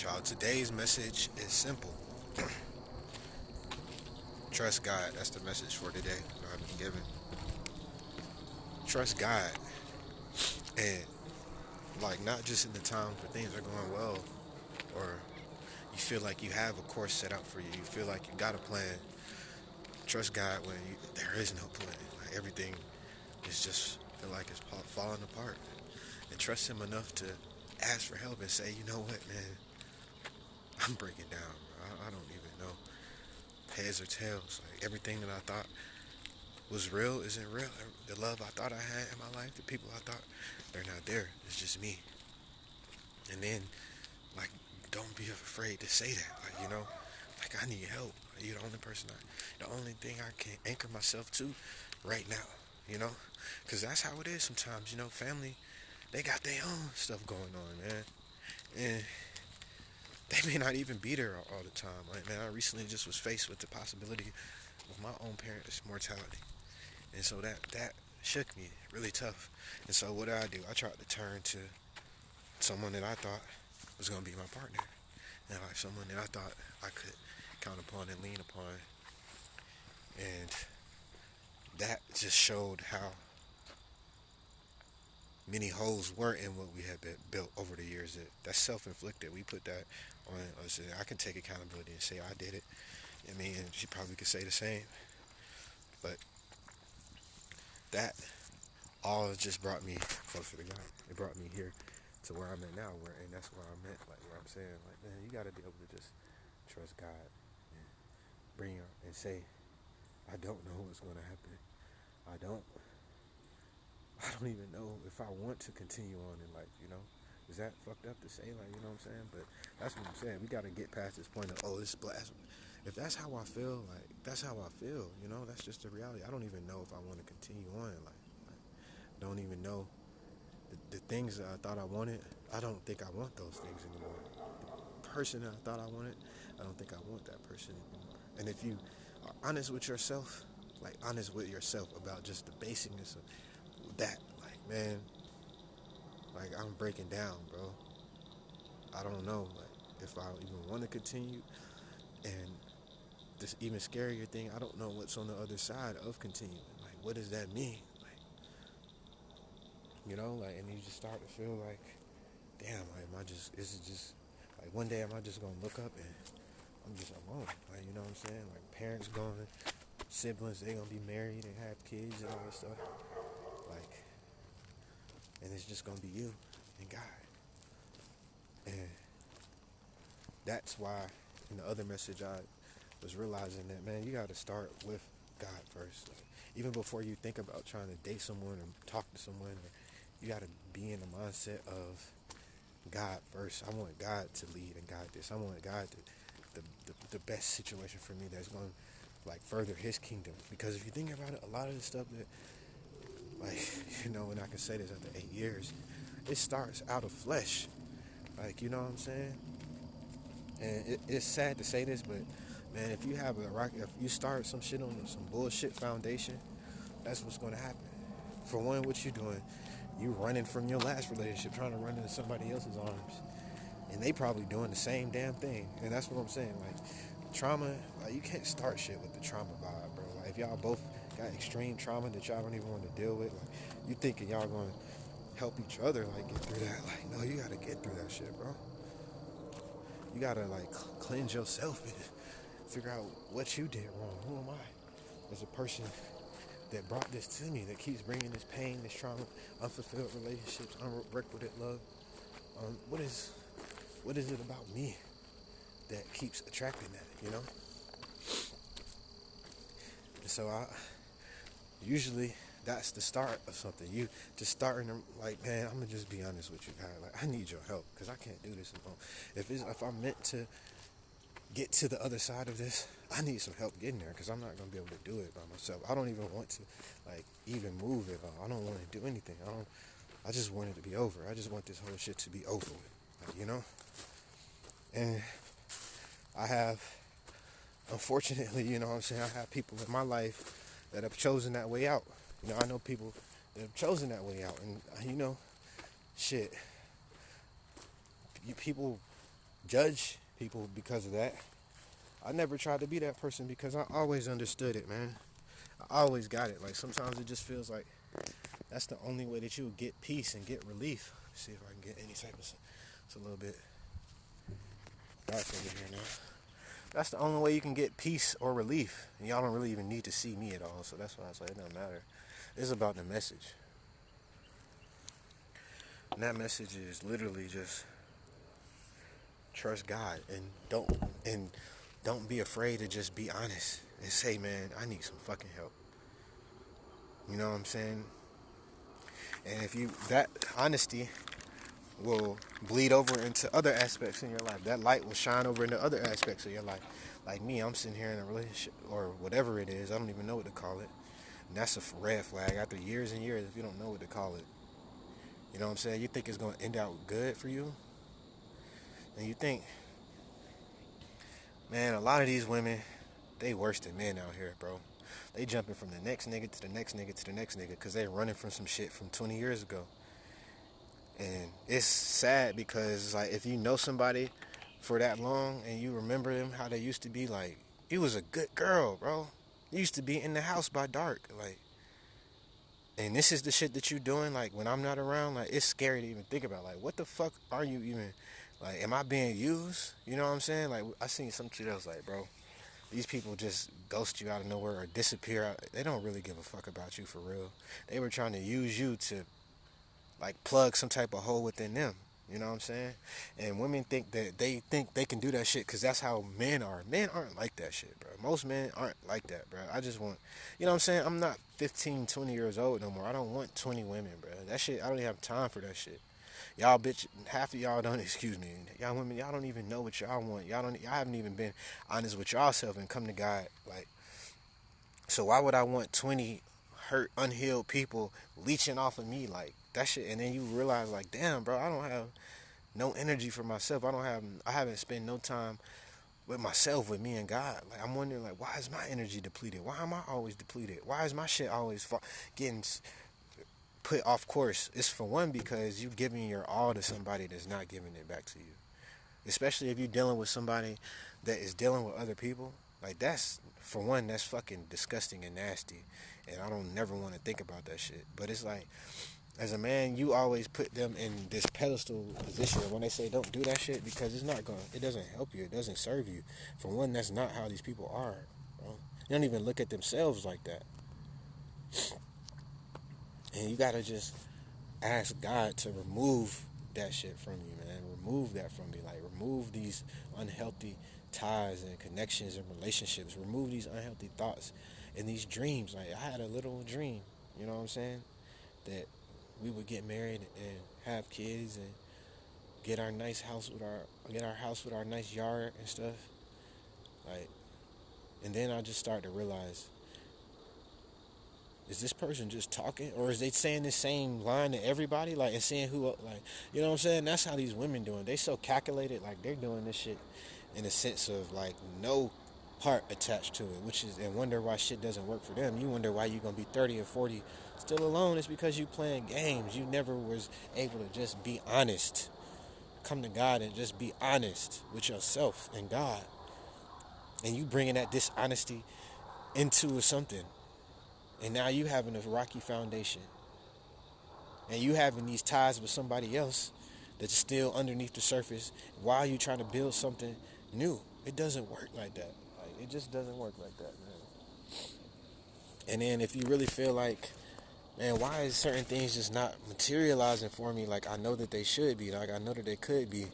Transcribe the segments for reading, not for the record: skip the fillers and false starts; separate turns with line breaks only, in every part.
Y'all, today's message is simple. Trust God. That's the message for today that I've been given. Trust God. And, like, not just in the times where things are going well or you feel like you have a course set out for you. You feel like you got a plan. Trust God when there is no plan. Like, everything is just feel like it's falling apart. And trust Him enough to ask for help and say, you know what, man, I'm breaking down. I don't even know heads or tails. Like, everything that I thought was real isn't real. The love I thought I had in my life, the people I thought, they're not there. It's just me. And then, like, don't be afraid to say that. Like, I need help. You're the only person the only thing I can anchor myself to right now, Because that's how it is sometimes, family, they got their own stuff going on, man. And they may not even be there all the time. Like, man, I recently just was faced with the possibility of my own parents' mortality. And so that shook me really tough. And so what did? I tried to turn to someone that I thought was gonna be my partner, and like someone that I thought I could count upon and lean upon. And that just showed how many holes were in what we had been built over the years. That's self-inflicted. We put that on us. And I can take accountability and say I did it. I mean, and she probably could say the same. But that all just brought me closer to God. It brought me here to where I'm at now, and that's where I'm at. Like, where I'm saying, like, man, you got to be able to just trust God and bring her and say, I don't know what's going to happen. I don't. I don't even know if I want to continue on in life. Is that fucked up to say? Like, you know what I'm saying? But that's what I'm saying. We got to get past this point of, oh, it's blasphemy. If that's how I feel, like, that's how I feel. That's just the reality. I don't even know if I want to continue on in life. Like, don't even know the things that I thought I wanted. I don't think I want those things anymore. The person that I thought I wanted, I don't think I want that person anymore. And if you are honest with yourself, like honest with yourself about just the basicness of that, like, man, like, I'm breaking down, bro. I don't know, like, if I even want to continue. And this even scarier thing, I don't know what's on the other side of continuing. Like, what does that mean? Like, and you just start to feel like, damn, like, is it just, like, one day am I just gonna look up and I'm just alone? Like, you know what I'm saying? Like, parents gone, siblings, they gonna be married and have kids and all that stuff. Like, and it's just gonna be you and God. And that's why in the other message I was realizing that, man, you gotta start with God first. Like, even before you think about trying to date someone or talk to someone, you gotta be in the mindset of God first. I want God to lead and guide this. I want God to the best situation for me that's going to, like, further His kingdom. Because if you think about it, a lot of the stuff that, like, and I can say this after 8 years, it starts out of flesh. Like, you know what I'm saying? And it's sad to say this, but man, if you start some shit on some bullshit foundation, that's what's going to happen. For one, what you doing? You running from your last relationship, trying to run into somebody else's arms, and they probably doing the same damn thing. And that's what I'm saying. Like, trauma, like, you can't start shit with the trauma vibe, bro. Like, if y'all both got extreme trauma that y'all don't even want to deal with, like, you thinking y'all gonna help each other, like, get through that. Like, no, you gotta get through that shit, bro. You gotta, like, cleanse yourself and figure out what you did wrong. Who am I as a person that brought this to me, that keeps bringing this pain, this trauma, unfulfilled relationships, unrequited love? What is it about me that keeps attracting that? And so usually that's the start of something. You just starting to, like, man, I'm gonna just be honest with you, guys. Like, I need your help because I can't do this alone. If I'm meant to get to the other side of this, I need some help getting there because I'm not gonna be able to do it by myself. I don't even want to, like, even move at all. I don't want to do anything. I just want it to be over. I just want this whole shit to be over with, like, And I have, unfortunately, you know what I'm saying, I have people in my life that have chosen that way out. I know people that have chosen that way out. And, shit, people judge people because of that. I never tried to be that person because I always understood it, man. I always got it. Like sometimes it just feels like that's the only way that you get peace and get relief. See if I can get any type of. It's a little bit dark over here now. That's the only way you can get peace or relief. And y'all don't really even need to see me at all. So that's why I say it doesn't matter. It's about the message. And that message is literally just trust God and don't be afraid to just be honest and say, man, I need some fucking help. You know what I'm saying? And if you that honesty will bleed over into other aspects in your life. That light will shine over into other aspects of your life. Like me, I'm sitting here in a relationship or whatever it is. I don't even know what to call it. And that's a red flag after years and years if you don't know what to call it. You know what I'm saying? You think it's going to end out good for you? And you think, man, a lot of these women, they worse than men out here, bro. They jumping from the next nigga to the next nigga to the next nigga because they running from some shit from 20 years ago. And it's sad because it's like if you know somebody for that long and you remember them how they used to be, like, you was a good girl, bro. You used to be in the house by dark, like, and this is the shit that you doing, like, when I'm not around, like, it's scary to even think about, like, what the fuck are you even, like, am I being used? You know what I'm saying? Like, I seen some shit that was like, bro, these people just ghost you out of nowhere or disappear. They don't really give a fuck about you for real. They were trying to use you to like plug some type of hole within them. You know what I'm saying? And women think they can do that shit because that's how men are. Men aren't like that shit, bro. Most men aren't like that, bro. I just want, you know what I'm saying? I'm not 15, 20 years old no more. I don't want 20 women, bro. That shit, I don't even have time for that shit. Y'all bitch, half of y'all don't, excuse me, y'all women, y'all don't even know what y'all want. Y'all haven't even been honest with yourself and come to God. Like, so why would I want 20 hurt, unhealed people leeching off of me like that shit? And then you realize, like, damn, bro, I don't have no energy for myself. I haven't spent no time with myself, with me and God. Like, I'm wondering, like, why is my energy depleted? Why am I always depleted? Why is my shit always getting put off course? It's for one because you giving your all to somebody that's not giving it back to you. Especially if you're dealing with somebody that is dealing with other people. Like, that's, for one, that's fucking disgusting and nasty. And I don't never want to think about that shit. But it's like, as a man, you always put them in this pedestal position when they say don't do that shit because it doesn't help you. It doesn't serve you. For one, that's not how these people are, bro. They don't even look at themselves like that. And you gotta just ask God to remove that shit from you, man. Remove that from me. Like, remove these unhealthy ties and connections and relationships. Remove these unhealthy thoughts and these dreams. Like, I had a little dream, you know what I'm saying? That we would get married and have kids and get our house with our nice yard and stuff. Like, and then I just started to realize, is this person just talking, or is they saying the same line to everybody, like, and seeing who, like, you know what I'm saying? That's how these women doing. They so calculated, like, they're doing this shit in a sense of, like, no heart attached to it, which is, and wonder why shit doesn't work for them. You wonder why you gonna be 30 or 40 still alone. It's because you playing games. You never was able to just be honest. Come to God and just be honest with yourself and God. And you bringing that dishonesty into something. And now you having a rocky foundation. And you having these ties with somebody else that's still underneath the surface while you trying to build something new. It doesn't work like that. Like, it just doesn't work like that, man. And then if you really feel like, man, why is certain things just not materializing for me like I know that they should be, like I know that they could be?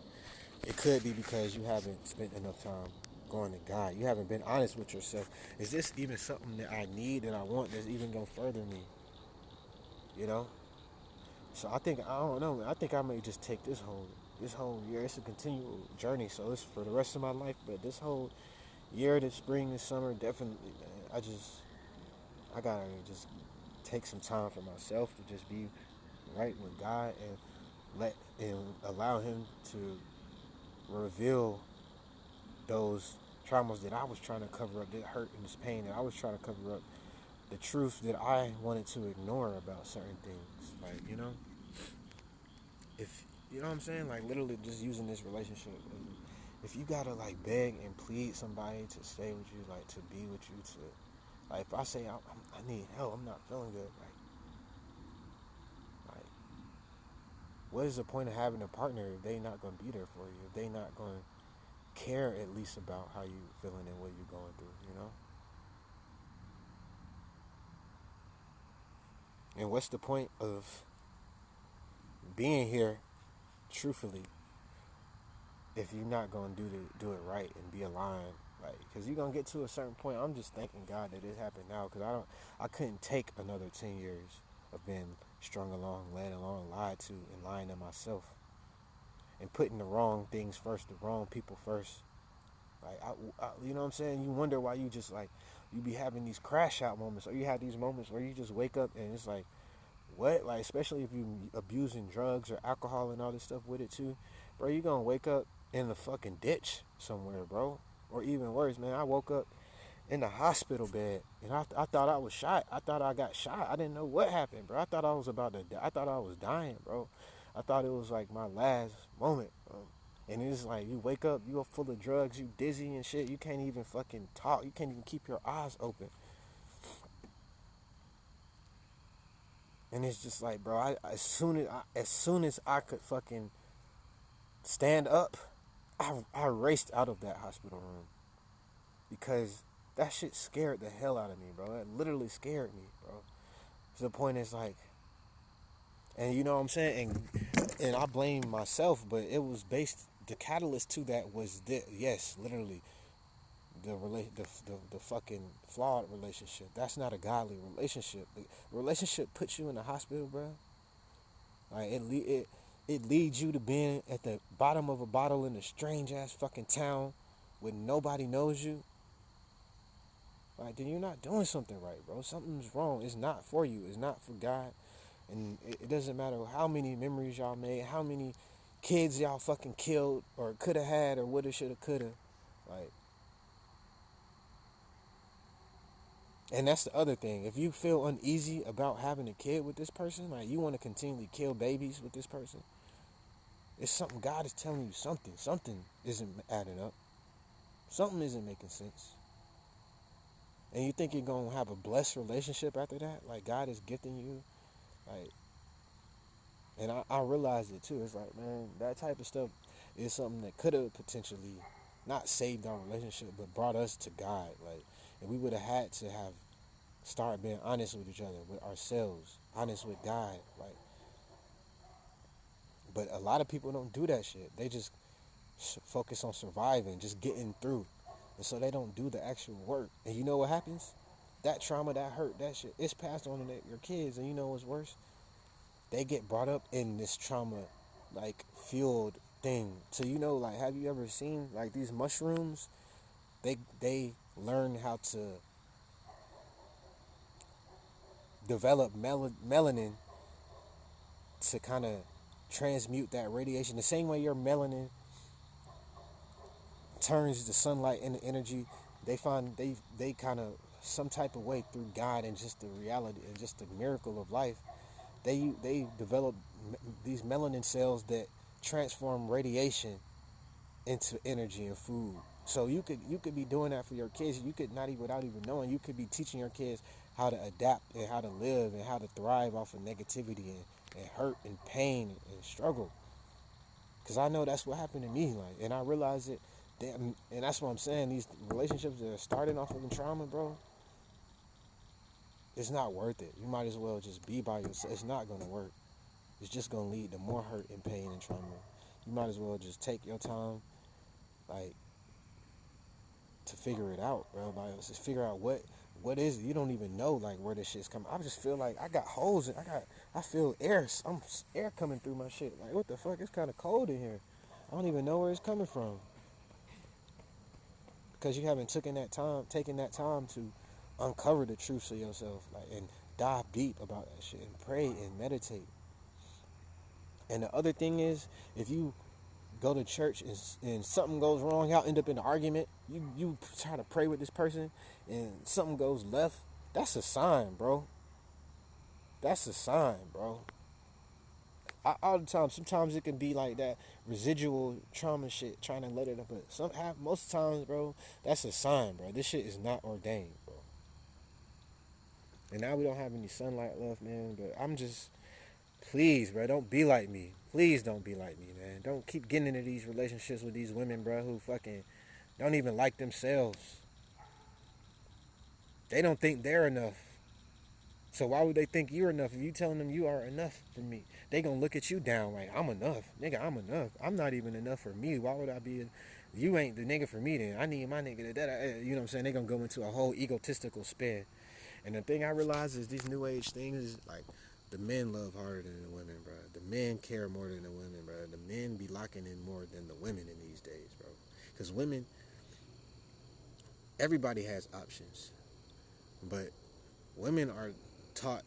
It could be because you haven't spent enough time going to God. You haven't been honest with yourself. Is this even something that I need, that I want, that's even going to further me? You know? So I don't know, man. I think I may just take this whole year. It's a continual journey, so it's for the rest of my life. But this whole year, this spring, this summer, definitely, man. I gotta just take some time for myself to just be right with God and allow Him to reveal those traumas that I was trying to cover up, that hurt and this pain that I was trying to cover up, the truth that I wanted to ignore about certain things. Like, you know, if you know what I'm saying, like, literally just using this relationship if you gotta like beg and plead somebody to stay with you, like to be with you, to like if I say I need help, I'm not feeling good, like what is the point of having a partner if they not gonna be there for you, if they not gonna care at least about how you feeling and what you going through, you know? And what's the point of being here, truthfully, if you're not gonna do it right and be aligned, like, cause you're gonna get to a certain point. I'm just thanking God that it happened now, cause I couldn't take another 10 years of being strung along, led along, lied to, and lying to myself, and putting the wrong things first, the wrong people first. Like, you know what I'm saying? You wonder why you just like you be having these crash out moments, or you have these moments where you just wake up and it's like, what? Like, especially if you abusing drugs or alcohol and all this stuff with it too, bro. You gonna wake up in the fucking ditch somewhere, bro. Or even worse, man. I woke up in the hospital bed, and I thought I was shot. I thought I got shot. I didn't know what happened, bro. I thought I was about to die. I thought I was dying, bro. I thought it was like my last moment, bro. And it's like you wake up, you're full of drugs, you dizzy and shit. You can't even fucking talk. You can't even keep your eyes open. And it's just like, bro, as soon as I could fucking stand up, I raced out of that hospital room because that shit scared the hell out of me, bro. It literally scared me, bro. To the point is like, and you know what I'm saying, and I blame myself, but it was based. The catalyst to that was yes, literally the fucking flawed relationship. That's not a godly relationship. The relationship puts you in the hospital, bro. Like it leads you to being at the bottom of a bottle in a strange ass fucking town where nobody knows you. Like, then you're not doing something right, bro. Something's wrong. It's not for you. It's not for God. And it doesn't matter how many memories y'all made, how many kids y'all fucking killed or could have had or woulda, shoulda, coulda. Like, and that's the other thing. If you feel uneasy about having a kid with this person, like you want to continually kill babies with this person, it's something God is telling you something. Something isn't adding up. Something isn't making sense. And you think you're going to have a blessed relationship after that? Like God is gifting you. Like, and I realized it too. It's like, man, that type of stuff is something that could have potentially not saved our relationship, but brought us to God. Like, and we would have had to have started being honest with each other, with ourselves, honest with God. Like, but a lot of people don't do that shit. They just focus on surviving, just getting through. And so they don't do the actual work. And you know what happens? That trauma, that hurt, that shit, it's passed on to your kids. And you know what's worse? They get brought up in this trauma, like, fueled thing. So, you know, like, have you ever seen, like, these mushrooms? They learn how to develop melanin to kind of transmute that radiation. The same way your melanin turns the sunlight into energy, they find they kind of some type of way through God and just the reality and just the miracle of life, they develop these melanin cells that transform radiation into energy and food. So you could be doing that for your kids. You could not even, without even knowing, you could be teaching your kids how to adapt and how to live and how to thrive off of negativity and hurt and pain and struggle. Because I know that's what happened to me. Like, and I realized it. Damn, and that's what I'm saying. These relationships that are starting off of trauma, bro, it's not worth it. You might as well just be by yourself. It's not gonna work. It's just gonna lead to more hurt and pain and trauma. You might as well just take your time, like, to figure it out, bro. Like, just figure out what is it. You don't even know like where this shit's coming. I just feel like I got holes. I feel air. Air coming through my shit. Like, what the fuck? It's kind of cold in here. I don't even know where it's coming from. Because you haven't taken that time to uncover the truths of yourself, like, and dive deep about that shit and pray and meditate. And the other thing is, if you go to church and something goes wrong, y'all end up in an argument, you try to pray with this person and something goes left, that's a sign, bro. That's a sign, bro. all the time. Sometimes it can be like that residual trauma shit, trying to let it up. But most times, bro, that's a sign, bro. This shit is not ordained, bro. And now we don't have any sunlight left, man. But I'm just, please, bro, don't be like me. Please don't be like me, man. Don't keep getting into these relationships with these women, bro, who fucking don't even like themselves. They don't think they're enough. So why would they think you're enough if you telling them you are enough for me? They gonna look at you down like, I'm enough, nigga. I'm enough. I'm not even enough for me. Why would I be? You ain't the nigga for me. Then I need my nigga. You know what I'm saying? They gonna go into a whole egotistical spin. And the thing I realize is these new age things is like the men love harder than the women, bro. The men care more than the women, bro. The men be locking in more than the women in these days, bro. Because women, everybody has options, but women are taught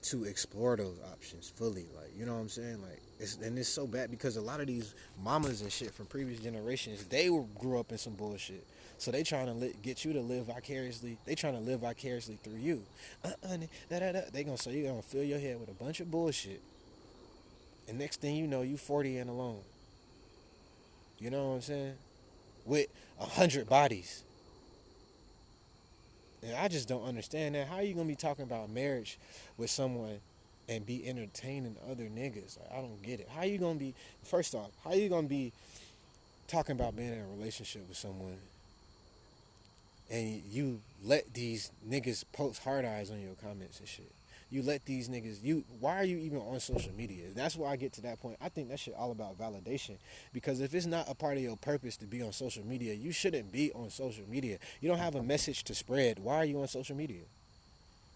to explore those options fully. Like, you know what I'm saying? Like, it's so bad because a lot of these mamas and shit from previous generations, grew up in some bullshit. So they trying to get you to live vicariously. They trying to live vicariously through you. They gonna say you gonna fill your head with a bunch of bullshit. And next thing you know, you 40 and alone. You know what I'm saying? With 100 bodies. And I just don't understand that. How are you gonna be talking about marriage with someone and be entertaining other niggas? Like, I don't get it. How you gonna be? First off, how you gonna be talking about being in a relationship with someone and you let these niggas post hard eyes on your comments and shit? You let these niggas. Why are you even on social media? That's why I get to that point. I think that shit all about validation. Because if it's not a part of your purpose to be on social media, you shouldn't be on social media. You don't have a message to spread. Why are you on social media?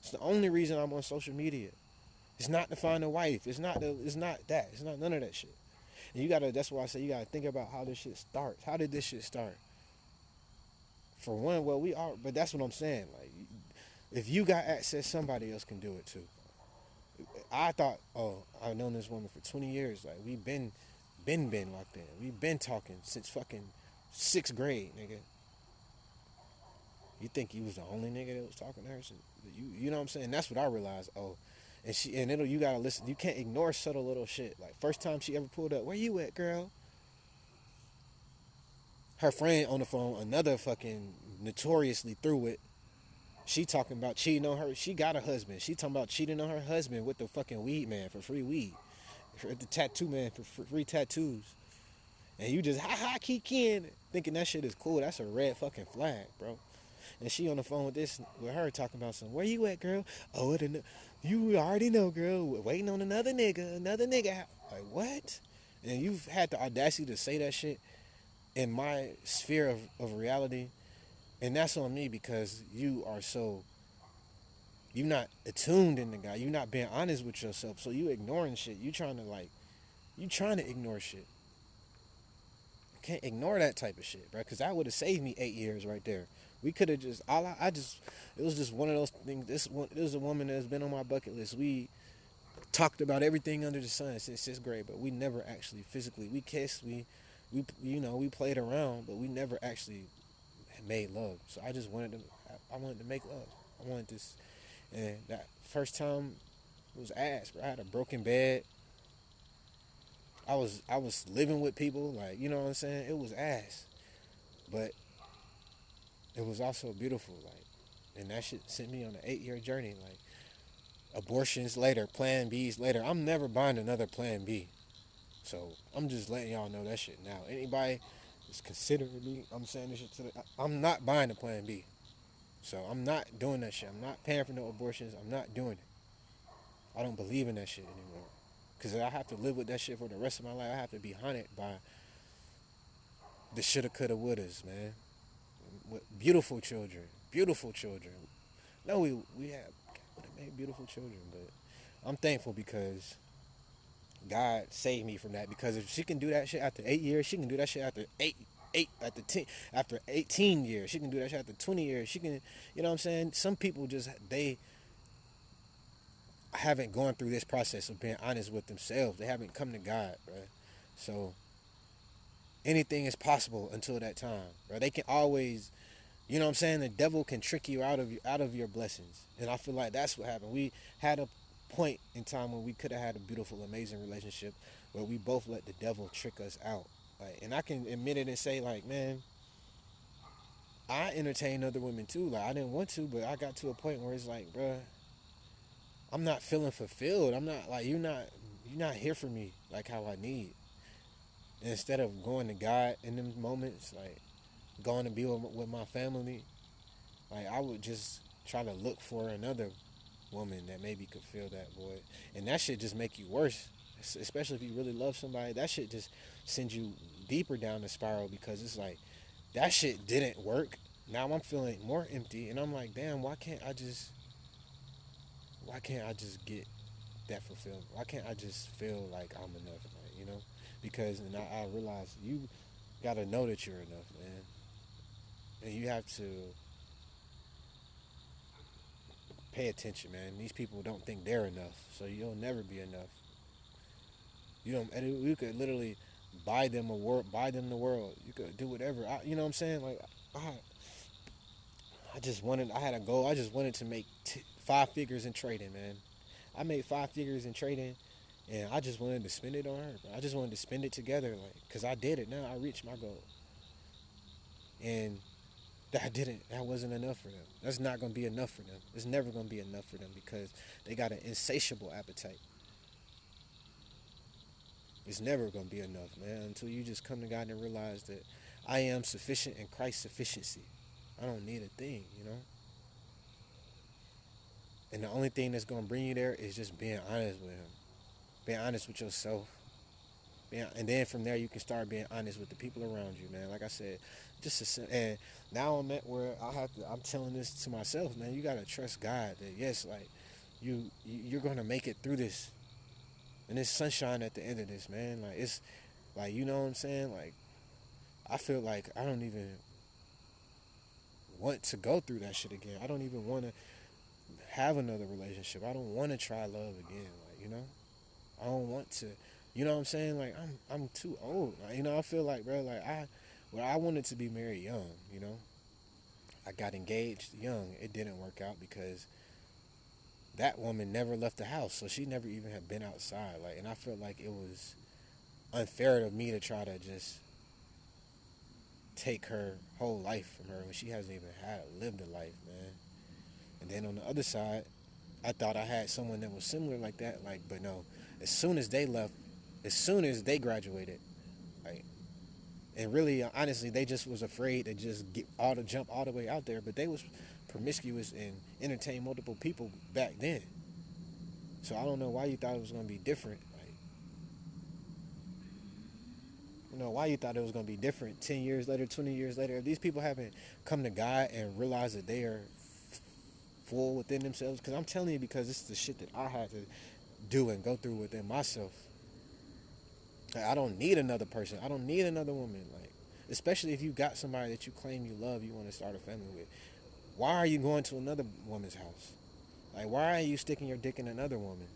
It's the only reason I'm on social media. It's not to find a wife. It's not that. It's not none of that shit. And you gotta. That's why I say you gotta think about how this shit starts. How did this shit start? For one, well, we are. But that's what I'm saying. Like, if you got access, somebody else can do it too. I thought, I've known this woman for 20 years. Like, we've been locked in. We've been talking since fucking 6th grade, nigga. You think you was the only nigga that was talking to her? So you know what I'm saying? That's what I realized. You gotta listen. You can't ignore subtle little shit. Like, first time she ever pulled up, where you at, girl? Her friend on the phone, another fucking notoriously through it. She talking about cheating on her. She got a husband. She talking about cheating on her husband with the fucking weed man for free weed. For the tattoo man for free tattoos. And you just keep in thinking that shit is cool. That's a red fucking flag, bro. And she on the phone with her talking about some. Where you at, girl? Oh, you already know, girl. We're waiting on another nigga. Like, what? And you've had the audacity to say that shit in my sphere of reality. And that's on me because you're not attuned in the guy. You're not being honest with yourself. So you ignoring shit. You trying to ignore shit. You can't ignore that type of shit, bro. Because that would have saved me 8 years right there. We could have just, it was just one of those things. This is a woman that's been on my bucket list. We talked about everything under the sun since 6th grade, but we never actually physically, we kissed, we played around, but we never actually made love. So I wanted to make love. I wanted this, and that first time was ass, bro. I had a broken bed. I was living with people, like, you know what I'm saying? It was ass. But it was also beautiful, like, and that shit sent me on an 8-year journey, like, abortions later, plan Bs later. I'm never buying another plan B. So I'm just letting y'all know that shit now. Anybody is considering me, I'm saying this shit I'm not buying a plan B. So I'm not doing that shit. I'm not paying for no abortions. I'm not doing it. I don't believe in that shit anymore. Because I have to live with that shit for the rest of my life. I have to be haunted by the shoulda, coulda, wouldas, man. With beautiful children. Beautiful children. No, we would have made beautiful children, but I'm thankful because God saved me from that. Because if she can do that shit after 8 years, she can do that shit after after 18 years. She can do that shit after 20 years. She can, you know what I'm saying? Some people they haven't gone through this process of being honest with themselves. They haven't come to God, bro. So anything is possible until that time, bro. They can always, you know what I'm saying? The devil can trick you out of your blessings. And I feel like that's what happened. We had a point in time when we could have had a beautiful, amazing relationship where we both let the devil trick us out. Like, and I can admit it and say, like, man, I entertain other women too. Like, I didn't want to, but I got to a point where it's like, bruh, I'm not feeling fulfilled. I'm not like you're not here for me like how I need. And instead of going to God in them moments, like going to be with my family, like I would just try to look for another woman that maybe could fill that void, and that shit just make you worse. Especially if you really love somebody, that shit just sends you deeper down the spiral because it's like that shit didn't work. Now I'm feeling more empty, and I'm like, damn, why can't I just get that fulfilled? Why can't I just feel like I'm enough, like, you know? Because and I realize you gotta know that you're enough, man, and you have to pay attention, man. These people don't think they're enough, so you'll never be enough. You don't. And you could literally buy them a world, buy them the world. You could do whatever. You know what I'm saying? Like I, I just wanted. I had a goal. I just wanted to make 5 figures in trading, man. I made 5 figures in trading, and I just wanted to spend it on her. Bro. I just wanted to spend it together, like, cause I did it. Now I reached my goal, and that didn't. That wasn't enough for them. That's not gonna be enough for them. It's never gonna be enough for them because they got an insatiable appetite. It's never gonna be enough, man, until you just come to God and realize that I am sufficient in Christ's sufficiency. I don't need a thing, you know. And the only thing that's gonna bring you there is just being honest with Him, being honest with yourself, and then from there you can start being honest with the people around you, man. Like I said, and now I'm at where I'm telling this to myself, man. You gotta trust God that yes, like you're gonna make it through this, and it's sunshine at the end of this, man. Like it's like you know what I'm saying. Like I feel like I don't even want to go through that shit again. I don't even want to have another relationship. I don't want to try love again. Like you know, I don't want to. You know what I'm saying? Like I'm too old. Like, you know, I feel like, bro, like I wanted to be married young. You know, I got engaged young. It didn't work out because that woman never left the house, so she never even had been outside. Like, and I felt like it was unfair of me to try to just take her whole life from her when she hasn't even lived a life, man. And then on the other side, I thought I had someone that was similar like that, like, but no. As soon as they left, as soon as they graduated, like, and really, honestly, they just was afraid to just jump all the way out there. But they was promiscuous and entertained multiple people back then. So I don't know why you thought it was gonna be different. Like, you know, why you thought it was gonna be different 10 years later, 20 years later. If these people haven't come to God and realized that they are full within themselves, because I'm telling you, because this is the shit that I had to do and go through within myself. Like, I don't need another person. I don't need another woman. Like, especially if you got somebody that you claim you love, you want to start a family with. Why are you going to another woman's house? Like, why are you sticking your dick in another woman?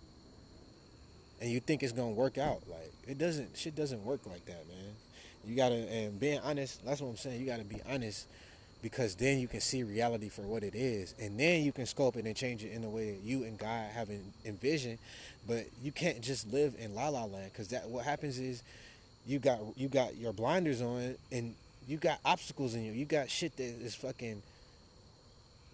And you think it's gonna work out? Like, it doesn't. Shit doesn't work like that, man. You gotta, and being honest. That's what I'm saying. You gotta be honest, because then you can see reality for what it is, and then you can scope it and change it in a way that you and God have envisioned. But you can't just live in la la land, because that what happens is you got your blinders on, and you got obstacles in you. You got shit that is fucking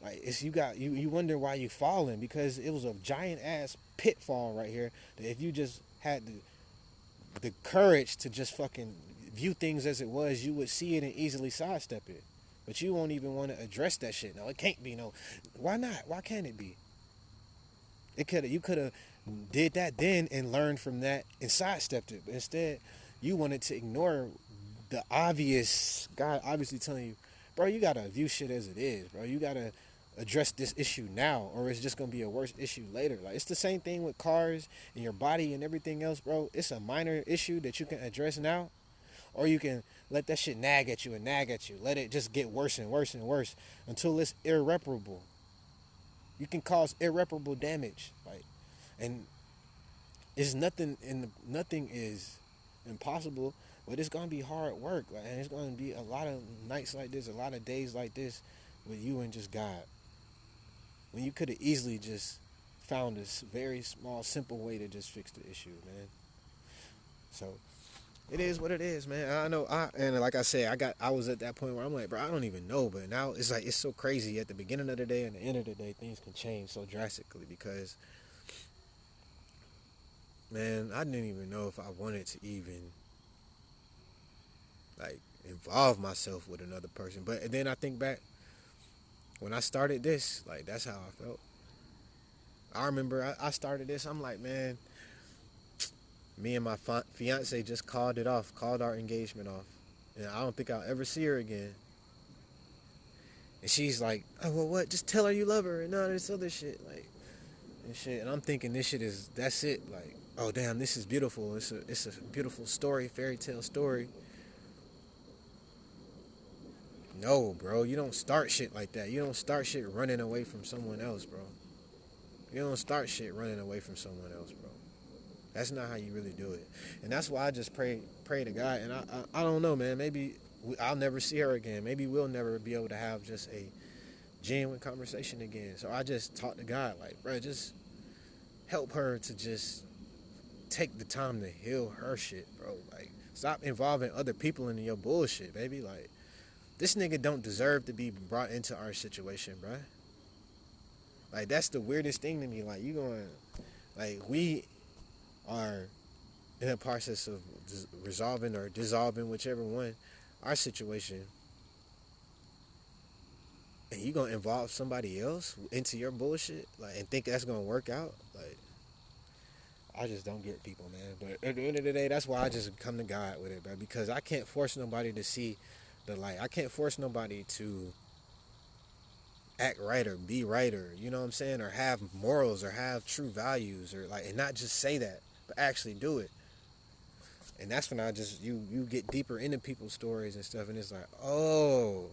like it's you wonder why you falling, because it was a giant ass pitfall right here that if you just had the courage to just fucking view things as it was, you would see it and easily sidestep it. But you won't even want to address that shit. No, it can't be. No, why not? Why can't it be? You could have did that then and learned from that and sidestepped it. But instead, you wanted to ignore the obvious. God obviously telling you, bro, you gotta view shit as it is, bro. You gotta address this issue now, or it's just gonna be a worse issue later. Like, it's the same thing with cars and your body and everything else, bro. It's a minor issue that you can address now, or you can let that shit nag at you and nag at you. Let it just get worse and worse and worse until it's irreparable. You can cause irreparable damage. Like, and it's nothing is impossible, but it's gonna be hard work. Like, and it's gonna be a lot of nights like this, a lot of days like this with you and just God. When you could have easily just found this very small, simple way to just fix the issue, man. So it is what it is, man. I know. And like I said, I was at that point where I'm like, bro, I don't even know. But now it's like it's so crazy. At the beginning of the day and the end of the day, things can change so drastically because, man, I didn't even know if I wanted to even like involve myself with another person. But then I think back when I started this, like that's how I felt. I remember I started this. I'm like, man, me and my fiance just called it off, called our engagement off, and I don't think I'll ever see her again. And she's like, oh well, what? Just tell her you love her and all this other shit, like and shit. And I'm thinking this shit is that's it. Like, oh damn, this is beautiful. It's a beautiful story, fairy tale story. No, bro, you don't start shit like that. You don't start shit running away from someone else, bro. You don't start shit running away from someone else, bro. That's not how you really do it. And that's why I just pray to God. And I don't know, man. Maybe I'll never see her again. Maybe we'll never be able to have just a genuine conversation again. So I just talk to God, like, bro, just help her to just take the time to heal her shit, bro. Like, stop involving other people in your bullshit, baby. Like, this nigga don't deserve to be brought into our situation, bro. Like, that's the weirdest thing to me. Like, you going, like, we are in a process of resolving or dissolving, whichever one, our situation, and you gonna involve somebody else into your bullshit, like, and think that's gonna work out. Like, I just don't get people, man. But at the end of the day, that's why I just come to God with it, bro. Because I can't force nobody to see the light. I can't force nobody to act right or be right, or you know what I'm saying, or have morals or have true values, or like, and not just say that, but actually do it. And that's when I just you get deeper into people's stories and stuff, and it's like, oh,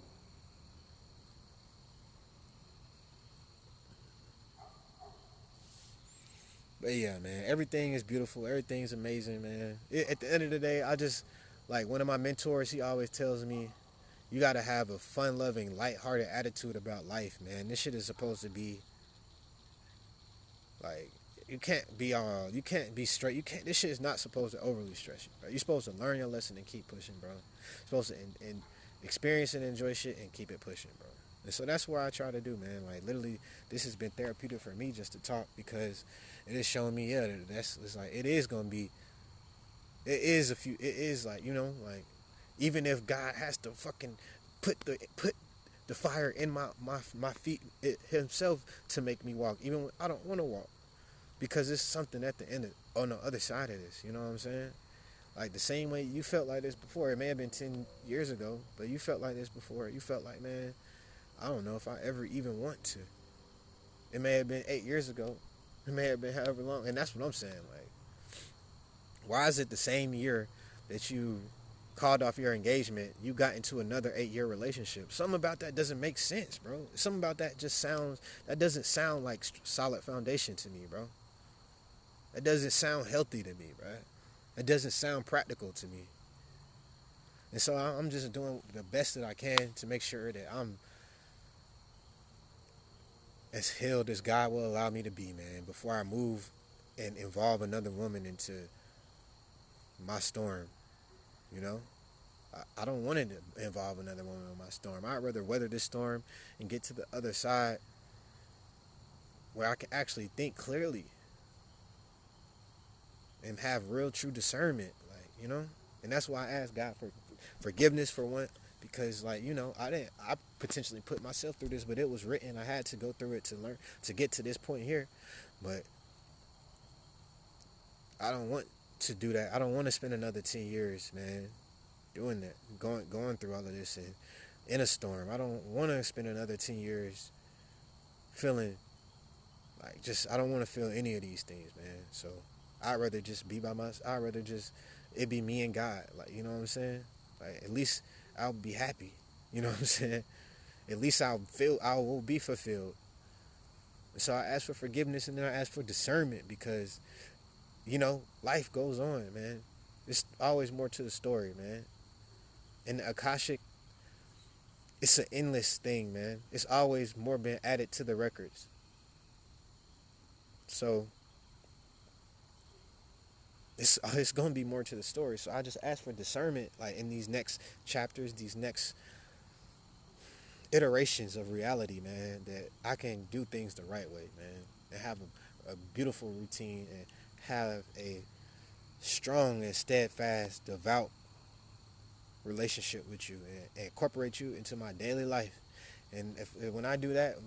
but yeah, man, everything is beautiful, everything's amazing, man. At the end of the day, I just like one of my mentors. He always tells me, you gotta have a fun-loving, light-hearted attitude about life, man. This shit is supposed to be like, you can't be straight. You can't. This shit is not supposed to overly stress you, bro. You're supposed to learn your lesson and keep pushing, bro. You're supposed to and experience and enjoy shit and keep it pushing, bro. And so that's what I try to do, man. Like literally, this has been therapeutic for me just to talk because it is showing me, yeah, that's it's like it is gonna be. It is like like even if God has to fucking put the fire in my feet himself to make me walk, even when I don't want to walk. Because it's something at the end of, on the other side of this, you know what I'm saying? Like the same way you felt like this before, it may have been 10 years ago, but you felt like this before. You felt like, man, I don't know if I ever even want to. It may have been 8 years ago. It may have been however long. And that's what I'm saying. Like, why is it the same year that you called off your engagement, you got into another 8-year relationship? Something about that doesn't make sense, bro. Something about that that doesn't sound like solid foundation to me, bro. That doesn't sound healthy to me, bro. It doesn't sound practical to me. And so I'm just doing the best that I can to make sure that I'm as healed as God will allow me to be, man, before I move and involve another woman into my storm, you know? I don't want to involve another woman in my storm. I'd rather weather this storm and get to the other side where I can actually think clearly and have real true discernment, like, and that's why I asked God for forgiveness for one, because like, I potentially put myself through this, but it was written. I had to go through it to learn to get to this point here. But I don't want to do that. I don't want to spend another 10 years, man, doing that, going through all of this and in a storm. I don't want to spend another 10 years feeling like I don't want to feel any of these things, man. So I'd rather just be by myself. I'd rather just it be me and God, like, you know what I'm saying? Like, at least I'll be happy, you know what I'm saying? At least I will be fulfilled. So I ask for forgiveness, and then I ask for discernment, because life goes on, man. There's always more to the story, man. And the Akashic, it's an endless thing, man. It's always more being added to the records. So it's gonna be more to the story. So I just ask for discernment, like in these next chapters, these next iterations of reality, man, that I can do things the right way, man, and have a beautiful routine and have a strong and steadfast, devout relationship with you and incorporate you into my daily life. And if when I do that,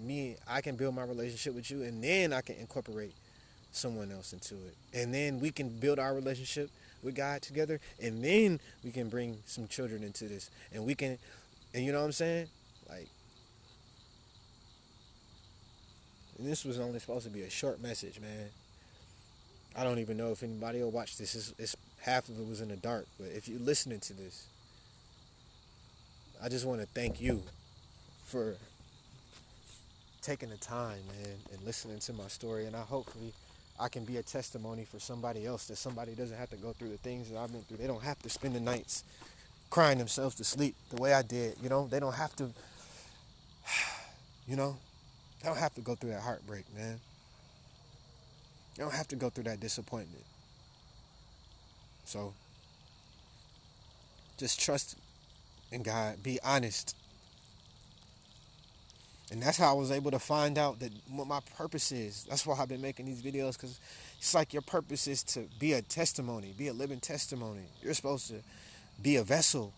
I can build my relationship with you, and then I can incorporate someone else into it, and then we can build our relationship with God together, and then we can bring some children into this, and we can, and you know what I'm saying, like. And this was only supposed to be a short message, man. I don't even know if anybody will watch this. It's half of it was in the dark, but if you're listening to this, I just want to thank you for taking the time, man, and listening to my story. And hopefully I can be a testimony for somebody else, that somebody doesn't have to go through the things that I've been through. They don't have to spend the nights crying themselves to sleep the way I did. You know, they don't have to, you know, they don't have to go through that heartbreak, man. They don't have to go through that disappointment. So just trust in God. Be honest. And that's how I was able to find out that what my purpose is. That's why I've been making these videos, because it's like your purpose is to be a testimony, be a living testimony. You're supposed to be a vessel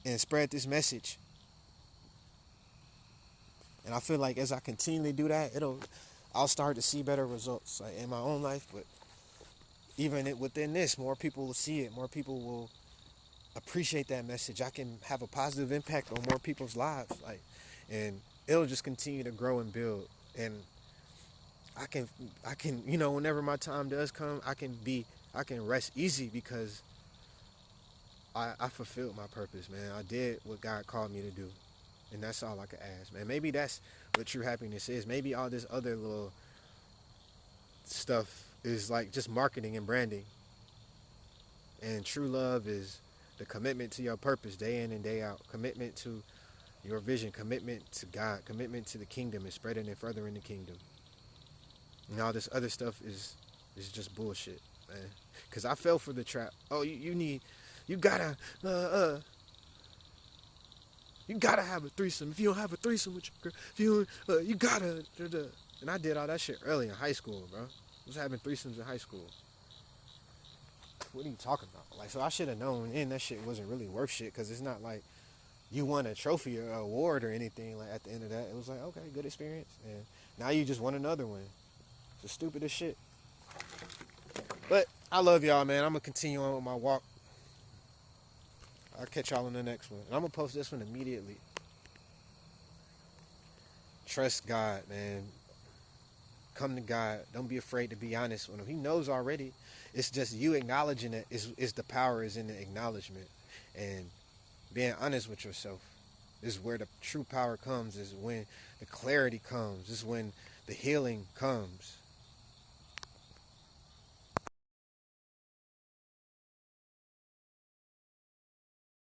and spread this message. And I feel like as I continually do that, I'll start to see better results, like in my own life, but even within this, more people will see it, more people will appreciate that message. I can have a positive impact on more people's lives, like, and it'll just continue to grow and build. And I can, whenever my time does come, I can rest easy, because I fulfilled my purpose, man. I did what God called me to do, and that's all I could ask, man. Maybe that's what true happiness is. Maybe all this other little stuff is like just marketing and branding, and true love is the commitment to your purpose day in and day out, commitment to your vision, commitment to God, commitment to the kingdom, and spreading and furthering the kingdom. And all this other stuff is just bullshit, man. Because I fell for the trap. Oh, you gotta have a threesome. If you don't have a threesome with your girl, you gotta. And I did all that shit early in high school, bro. I was having threesomes in high school. What are you talking about? Like, so I should have known then that shit wasn't really worth shit, because it's not like you won a trophy or an award or anything. Like, at the end of that, it was like, okay, good experience, and now you just won another one. It's the stupidest shit. But I love y'all, man. I'm gonna continue on with my walk. I'll catch y'all in the next one, and I'm gonna post this one immediately. Trust God, man. Come to God. Don't be afraid to be honest with him. He knows already. It's just you acknowledging it is the power is in the acknowledgement, and being honest with yourself is where the true power comes. Is when the clarity comes. Is when the healing comes.